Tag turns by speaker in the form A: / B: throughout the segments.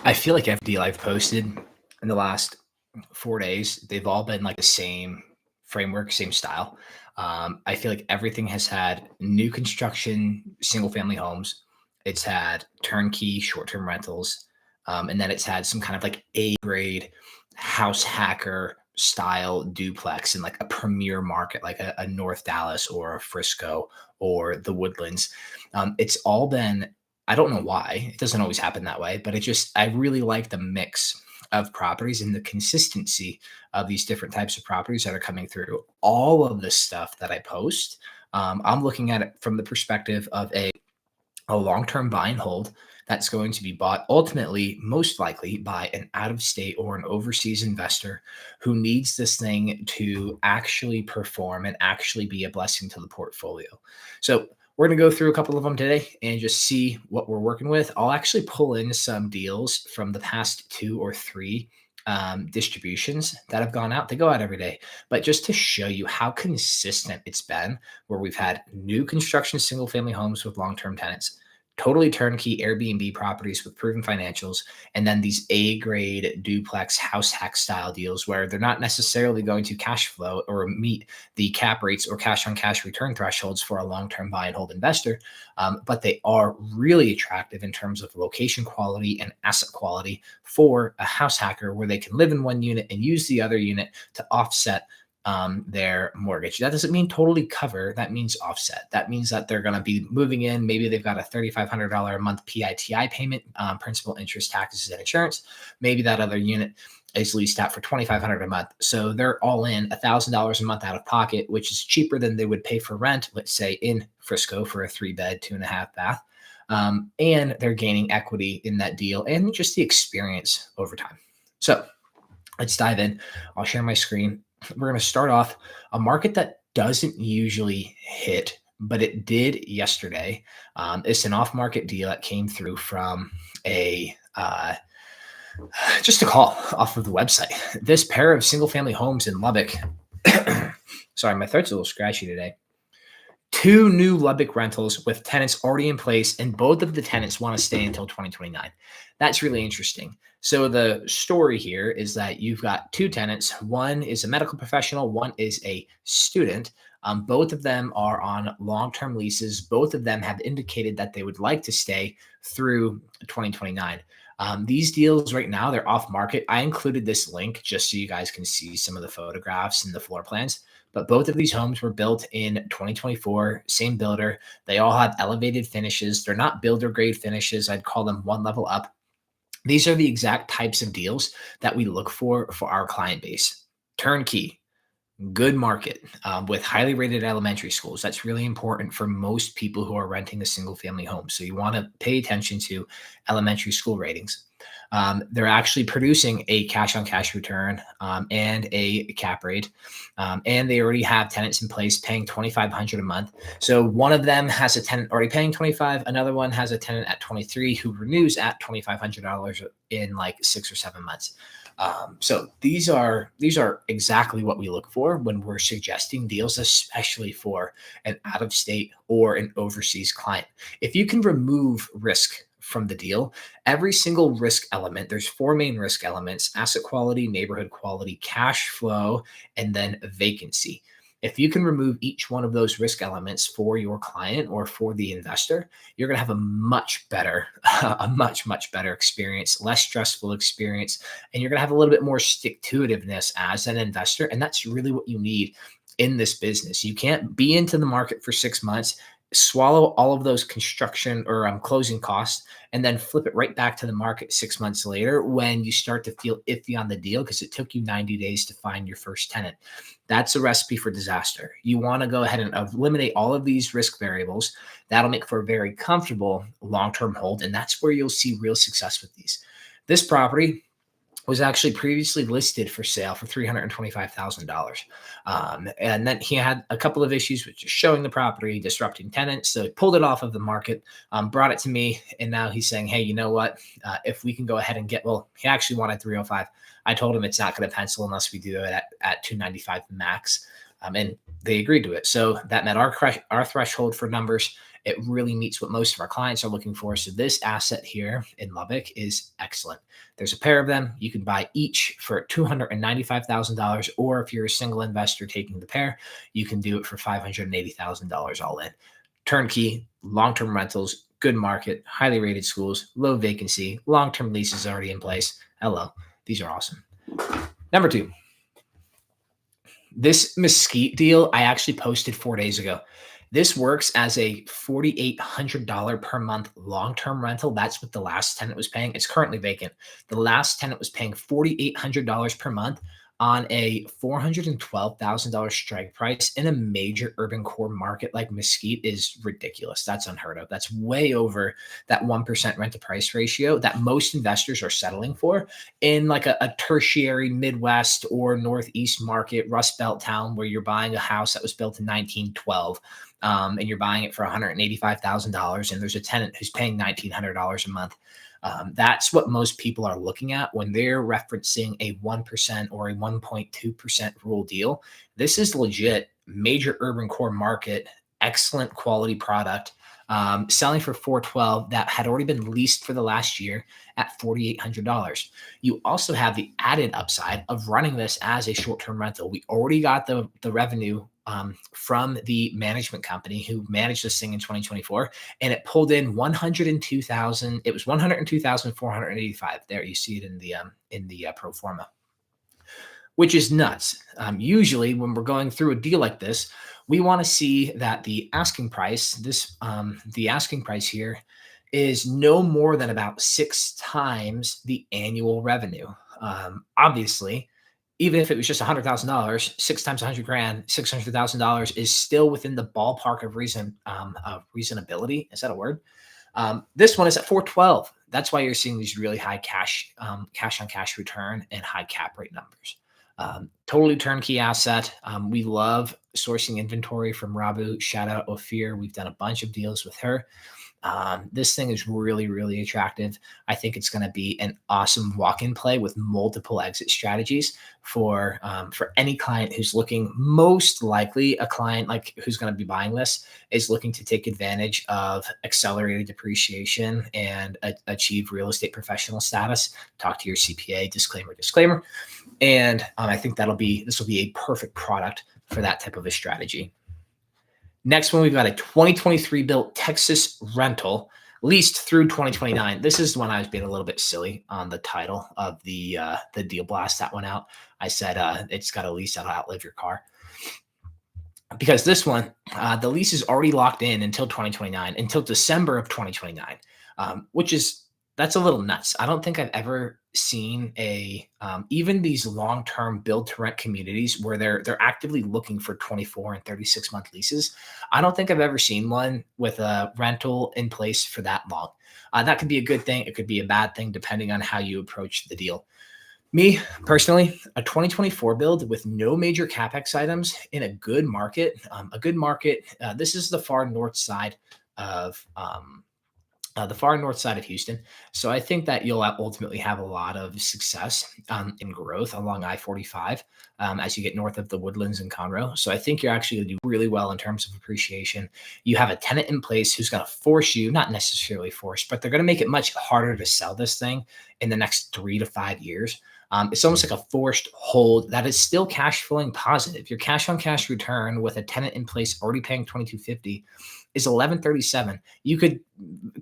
A: I feel like every deal I've posted in the last 4 days, they've all been like the same framework, same style. I feel like everything has had new construction, single family homes. It's had turnkey short term rentals. And then it's had some kind of like A grade house hacker style duplex in like a premier market, like a North Dallas or a Frisco or the Woodlands. It's all been, I don't know why. It doesn't always happen that way, but I really like the mix of properties and the consistency of these different types of properties that are coming through. All of the stuff that I post, I'm looking at it from the perspective of a long-term buy and hold that's going to be bought ultimately, most likely by an out-of-state or an overseas investor who needs this thing to actually perform and actually be a blessing to the portfolio. So we're going to go through a couple of them today and just see what we're working with. I'll actually pull in some deals from the past 2 or 3 distributions that have gone out. They go out every day, but just to show you how consistent it's been, where we've had new construction single family homes with long-term tenants, totally turnkey Airbnb properties with proven financials, and then these A grade duplex house hack style deals where they're not necessarily going to cash flow or meet the cap rates or cash on cash return thresholds for a long-term buy and hold investor. But they are really attractive in terms of location quality and asset quality for a house hacker, where they can live in one unit and use the other unit to offset their mortgage. That doesn't mean totally cover. That means offset. That means that they're going to be moving in. Maybe they've got a $3,500 a month PITI payment, principal, interest, taxes, and insurance. Maybe that other unit is leased out for $2,500 a month. So they're all in $1,000 a month out of pocket, which is cheaper than they would pay for rent, let's say in Frisco for a 3-bed, 2.5 bath. And they're gaining equity in that deal and just the experience over time. So let's dive in. I'll share my screen. We're going to start off a market that doesn't usually hit, but it did yesterday. It's an off-market deal that came through from just a call off of the website. This pair of single-family homes in Lubbock. Sorry, my throat's a little scratchy today. 2 new Lubbock rentals with tenants already in place, and both of the tenants want to stay until 2029. That's really interesting. So the story here is that you've got 2 tenants. One is a medical professional, one is a student. Both of them are on long-term leases. Both of them have indicated that they would like to stay through 2029. These deals right now, they're off market. I included this link just so you guys can see some of the photographs and the floor plans. But both of these homes were built in 2024, same builder. They all have elevated finishes. They're not builder grade finishes. I'd call them one level up. These are the exact types of deals that we look for our client base. Turnkey, good market with highly rated elementary schools. That's really important for most people who are renting a single family home. So you want to pay attention to elementary school ratings. They're actually producing a cash on cash return and a cap rate. And they already have tenants in place paying $2,500 a month. So one of them has a tenant already paying $25. Another one has a tenant at $23 who renews at $2,500 in like 6 or 7 months. So these are exactly what we look for when we're suggesting deals, especially for an out-of-state or an overseas client. If you can remove risk from the deal, every single risk element, there's 4 main risk elements: asset quality, neighborhood quality, cash flow, and then vacancy. If you can remove each one of those risk elements for your client or for the investor, you're going to have a much better experience, less stressful experience, and you're going to have a little bit more stick-to-itiveness as an investor. And that's really what you need in this business. You can't be into the market for 6 months, swallow all of those construction or closing costs, and then flip it right back to the market 6 months later when you start to feel iffy on the deal because it took you 90 days to find your first tenant. That's a recipe for disaster. You want to go ahead and eliminate all of these risk variables. That'll make for a very comfortable long-term hold, and that's where you'll see real success with these. This property was actually previously listed for sale for $325,000. And then he had a couple of issues with just showing the property, disrupting tenants. So he pulled it off of the market, brought it to me. And now he's saying, hey, you know what? If we can go ahead and he actually wanted 305. I told him it's not going to pencil unless we do it at 295 max. And they agreed to it. So that met our threshold for numbers. It really meets what most of our clients are looking for. So this asset here in Lubbock is excellent. There's a pair of them. You can buy each for $295,000, or if you're a single investor taking the pair, you can do it for $580,000 all in. Turnkey, long-term rentals, good market, highly rated schools, low vacancy, long-term leases already in place. Hello, these are awesome. Number two, this Mesquite deal I actually posted 4 days ago. This works as a $4,800 per month long-term rental. That's what the last tenant was paying. It's currently vacant. The last tenant was paying $4,800 per month on a $412,000 strike price in a major urban core market like Mesquite is ridiculous. That's unheard of. That's way over that 1% rent to price ratio that most investors are settling for in like a tertiary Midwest or Northeast market, Rust Belt town where you're buying a house that was built in 1912. And you're buying it for $185,000, and there's a tenant who's paying $1,900 a month. That's what most people are looking at when they're referencing a 1% or a 1.2% rule deal. This is legit, major urban core market, excellent quality product, selling for $412 that had already been leased for the last year at $4,800. You also have the added upside of running this as a short-term rental. We already got the revenue from the management company who managed this thing in 2024, and it pulled in 102,000. It was 102,485. There, you see it in the pro forma, which is nuts. Usually, when we're going through a deal like this, we want to see that the asking price, the asking price here, is no more than about 6 times the annual revenue. Obviously, even if it was just $100,000, 6 times 100 grand, $600,000 is still within the ballpark of reasonability. Is that a word? This one is at 412. That's why you're seeing these really high cash on cash return and high cap rate numbers. Totally turnkey asset. We love sourcing inventory from Rabu. Shout out Ophir. We've done a bunch of deals with her. This thing is really, really attractive. I think it's going to be an awesome walk-in play with multiple exit strategies for any client who's looking. Most likely, a client like who's going to be buying this is looking to take advantage of accelerated depreciation and achieve real estate professional status. Talk to your CPA. Disclaimer. And I think this will be a perfect product for that type of a strategy. Next one, we've got a 2023 built Texas rental leased through 2029. This is when I was being a little bit silly on the title of the deal blast that went out. I said it's got a lease that'll outlive your car. Because this one, the lease is already locked in until 2029, until December of 2029, that's a little nuts. I don't think I've ever seen even these long-term build to rent communities where they're actively looking for 24 and 36 month leases. I don't think I've ever seen one with a rental in place for that long. That could be a good thing. It could be a bad thing depending on how you approach the deal. Me personally, a 2024 build with no major capex items in a good market. This is the far north side of Houston. So I think that you'll ultimately have a lot of success in growth along I-45 as you get north of the Woodlands and Conroe. So I think you're actually going to do really well in terms of appreciation. You have a tenant in place who's going to force you, not necessarily force, but they're going to make it much harder to sell this thing in the next 3 to 5 years. It's almost like a forced hold that is still cash flowing positive. Your cash on cash return with a tenant in place already paying $2,250 is $1,137. You could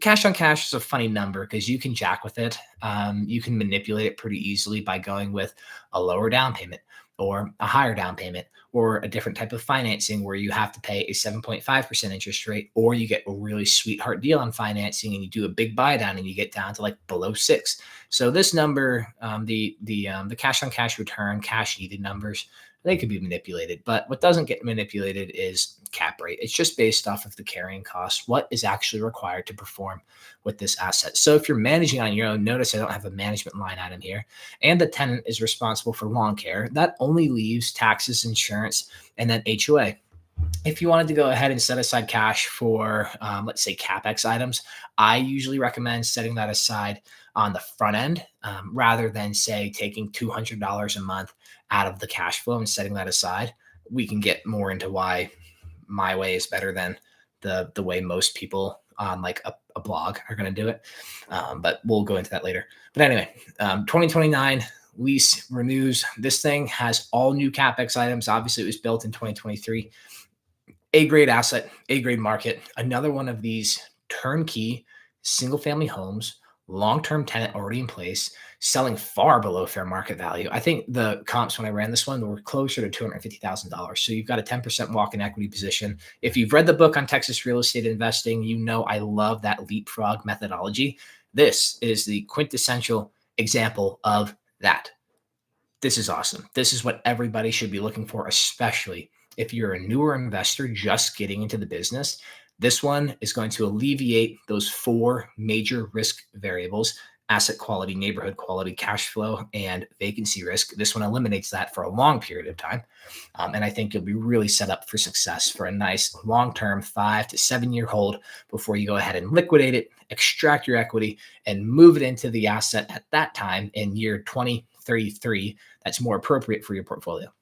A: cash on cash is a funny number because you can jack with it. You can manipulate it pretty easily by going with a lower down payment or a higher down payment or a different type of financing where you have to pay a 7.5% interest rate, or you get a really sweetheart deal on financing and you do a big buy down and you get down to like below 6. So this number, the cash on cash return, cash needed numbers, they could be manipulated, but what doesn't get manipulated is cap rate. It's just based off of the carrying cost, what is actually required to perform with this asset. So if you're managing on your own, notice I don't have a management line item here, and the tenant is responsible for lawn care, that only leaves taxes, insurance, and then HOA. If you wanted to go ahead and set aside cash for, let's say, CapEx items, I usually recommend setting that aside on the front end rather than, say, taking $200 a month out of the cash flow and setting that aside. We can get more into why my way is better than the way most people on like a blog are going to do it. But we'll go into that later. But anyway, 2029 lease renews. This thing has all new CapEx items. Obviously, it was built in 2023. A grade asset, A grade market. Another one of these turnkey single family homes, long term tenant already in place, selling far below fair market value. I think the comps when I ran this one were closer to $250,000. So you've got a 10% walk in equity position. If you've read the book on Texas real estate investing, you know I love that leapfrog methodology. This is the quintessential example of that. This is awesome. This is what everybody should be looking for, especially if you're a newer investor just getting into the business. This one is going to alleviate those four major risk variables: asset quality, neighborhood quality, cash flow, and vacancy risk. This one eliminates that for a long period of time. And I think you'll be really set up for success for a nice long-term 5 to 7 year hold before you go ahead and liquidate it, extract your equity, and move it into the asset at that time in year 2033. That's more appropriate for your portfolio.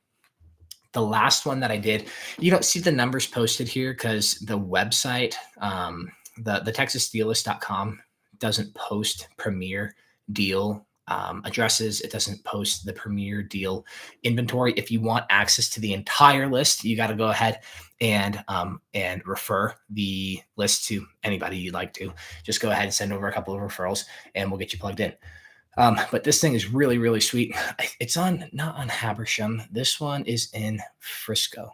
A: The last one that I did, you don't see the numbers posted here because the website, the texasdeallist.com doesn't post premier deal addresses. It doesn't post the premier deal inventory. If you want access to the entire list, you got to go ahead and refer the list to anybody you'd like to. Just go ahead and send over a couple of referrals and we'll get you plugged in. But this thing is really, really sweet. It's not on Habersham. This one is in Frisco.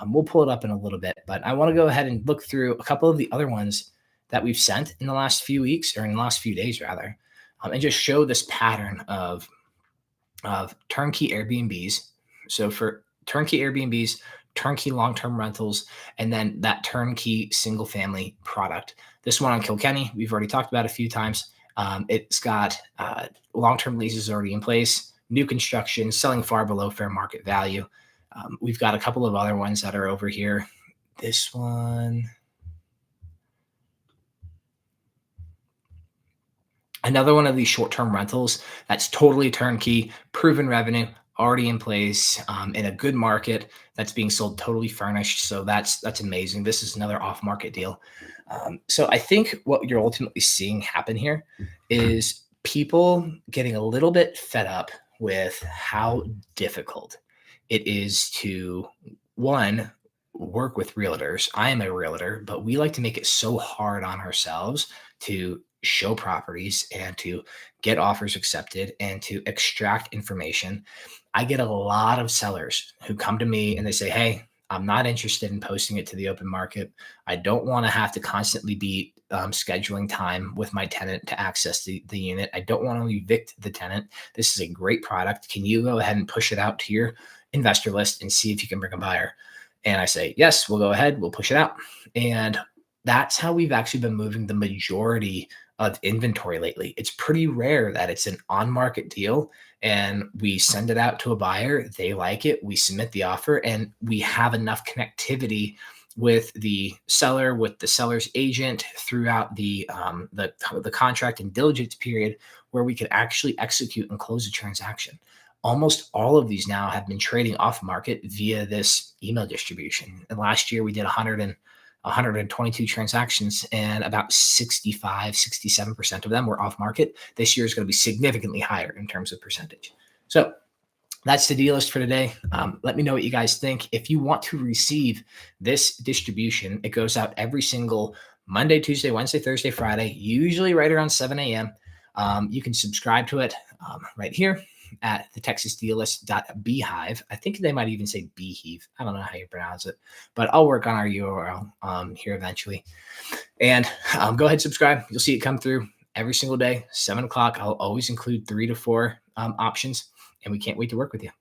A: We'll pull it up in a little bit, but I want to go ahead and look through a couple of the other ones that we've sent in the last few weeks, or in the last few days rather, and just show this pattern of turnkey Airbnbs. So for turnkey Airbnbs, turnkey long-term rentals, and then that turnkey single family product. This one on Kilkenny, we've already talked about a few times. It's got long-term leases already in place, new construction, selling far below fair market value. We've got a couple of other ones that are over here. This one, another one of these short-term rentals that's totally turnkey, proven revenue, already in place, in a good market, that's being sold totally furnished. So that's amazing. This is another off-market deal. So I think what you're ultimately seeing happen here is people getting a little bit fed up with how difficult it is to, one, work with realtors. I am a realtor, but we like to make it so hard on ourselves to show properties and to get offers accepted and to extract information. I get a lot of sellers who come to me and they say, hey, I'm not interested in posting it to the open market. I don't want to have to constantly be scheduling time with my tenant to access the unit. I don't want to evict the tenant. This is a great product. Can you go ahead and push it out to your investor list and see if you can bring a buyer? And I say, yes, we'll go ahead. We'll push it out. And that's how we've actually been moving the majority of inventory lately. It's pretty rare that it's an on-market deal and we send it out to a buyer, they like it, we submit the offer, and we have enough connectivity with the seller, with the seller's agent throughout the contract and diligence period where we can actually execute and close a transaction. Almost all of these now have been trading off market via this email distribution. And last year we did 122 transactions and about 67% of them were off market. This year is going to be significantly higher in terms of percentage. So that's the deal list for today. Let me know what you guys think. If you want to receive this distribution, it goes out every single Monday, Tuesday, Wednesday, Thursday, Friday, usually right around 7 a.m. You can subscribe to it right here at the texasdeallist.beehive. I think they might even say beehive. I don't know how you pronounce it, but I'll work on our URL here eventually. And go ahead and subscribe. You'll see it come through every single day, 7 o'clock. I'll always include 3 to 4 options, and we can't wait to work with you.